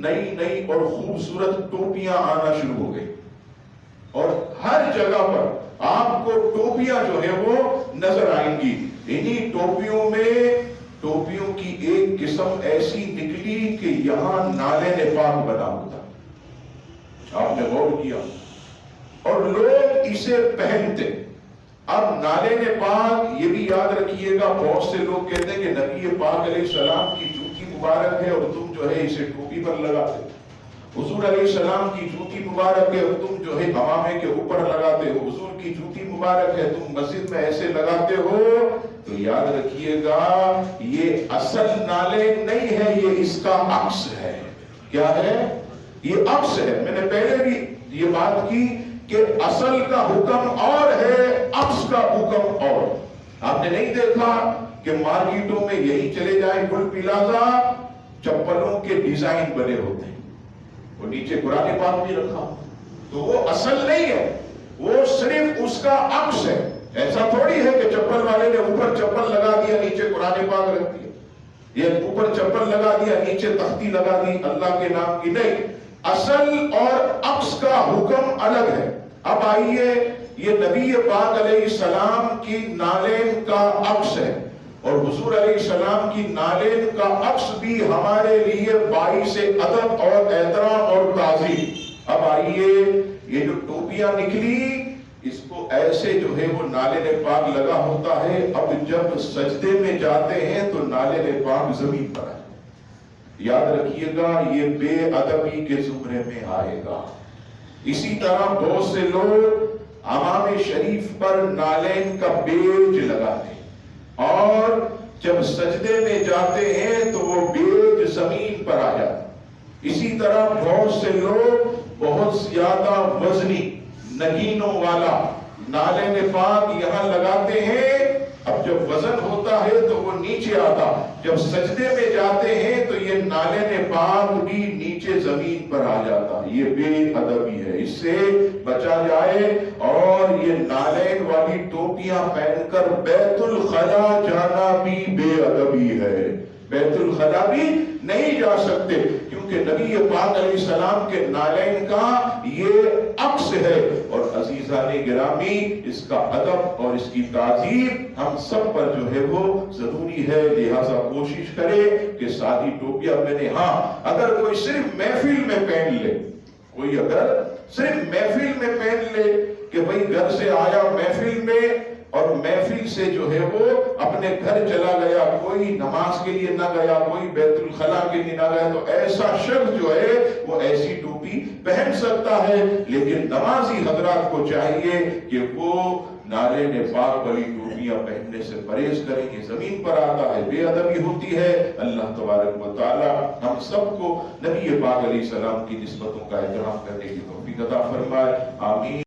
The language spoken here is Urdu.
نئی نئی اور خوبصورت ٹوپیاں آنا شروع ہو گئی، اور ہر جگہ پر آپ کو ٹوپیاں جو ہے وہ نظر آئیں گی۔ انہی ٹوپیوں کی ایک قسم ایسی نکلی کہ یہاں نالے پاک بنا ہوتا، آپ نے غور کیا، اور لوگ اسے پہنتے۔ اب نالے پاک، یہ بھی یاد رکھیے گا، بہت سے لوگ کہتے ہیں کہ نبی پاک علیہ السلام کی جوتی مبارک ہے اور تم جو ہے اسے ٹوپی پر لگاتے، حضور علیہ السلام کی جوتی مبارک ہے اور تم جو ہے امامے کے اوپر لگاتے ہو، حضور کی جوتی مبارک ہے تم مسجد میں ایسے لگاتے ہو۔ تو یاد رکھیے گا یہ اصل نالے نہیں ہے، یہ اس کا عکس ہے۔ کیا ہے؟ یہ عکس ہے۔ میں نے پہلے بھی یہ بات کی کہ اصل کا حکم اور ہے، عکس کا حکم اور۔ آپ نے نہیں دیکھا کہ مارکیٹوں میں یہی چلے جائیں گل پلازا، چپلوں کے ڈیزائن بنے ہوتے ہیں، وہ نیچے قرآن پاک بھی رکھا، تو وہ اصل نہیں ہے، وہ صرف اس کا عکس ہے۔ ایسا تھوڑی ہے کہ چپل والے نے اوپر چپل لگا دیا نیچے قرآن پاک رکھ دیا، یہ اوپر چپل لگا دیا نیچے تختی لگا دی اللہ کے نام کی، نہیں، اصل اور عکس کا حکم الگ ہے۔ اب آئیے، یہ نبی پاک علیہ السلام کی نالین کا عکس ہے، اور حضور علیہ السلام کی نالین کا عکس بھی ہمارے لیے باعث ادب اور احترام اور تعظیم۔ اب آئیے، یہ جو ٹوپیاں نکلی، اس کو ایسے جو ہے وہ نالے پاک لگا ہوتا ہے، اب جب سجدے میں جاتے ہیں تو نالے پاک زمین پر ہے۔ یاد رکھیے گا یہ بے ادبی کے زمرے میں آئے گا۔ اسی طرح بہت سے لوگ امام شریف پر نالین کا بیج لگاتے ہیں، اور جب سجدے میں جاتے ہیں تو وہ بیج زمین پر آ جاتا ہے۔ اسی طرح بہت سے لوگ بہت زیادہ وزنی نگینوں والا نالین پاک یہاں لگاتے ہیں، اب جب وزن ہوتا ہے تو وہ نیچے آتا، جب سجدے میں جاتے ہیں تو یہ نالین پاک بھی نیچے زمین پر آ جاتا۔ یہ بے ادبی ہے، اس سے بچا جائے۔ اور یہ نالین والی ٹوپیاں پہن کر بیت الخلا جانا بھی بے ادبی ہے، بیت الخلا بھی نہیں جا سکتے، کیونکہ نبی پاک علیہ السلام کے نالین کا یہ عکس ہے۔ اور عزیزان گرامی، اس کا ادب اور اس کی تعظیم ہم سب پر جو ہے وہ ضروری ہے، لہذا کوشش کرے کہ سادی ٹوپیاں پہنے۔ ہاں، اگر کوئی صرف محفل میں پہن لے، کوئی اگر صرف محفل میں پہن لے کہ بھئی گھر سے آیا محفل میں اور محفل سے جو ہے وہ اپنے گھر چلا گیا، کوئی نماز کے لیے نہ گیا، کوئی بیت الخلا کے لیے نہ گیا، تو ایسا شخص جو ہے وہ ایسی ٹوپی پہن سکتا ہے، لیکن نمازی حضرات کو چاہیے کہ وہ نالین پاک والی ٹوپیاں پہننے سے پرہیز کریں، یہ زمین پر آتا ہے، بے ادبی ہوتی ہے۔ اللہ تبارک و تعالی ہم سب کو نبی پاک علیہ السلام کی نسبتوں کا احترام کرنے کی توفیق عطا فرمائے، آمین۔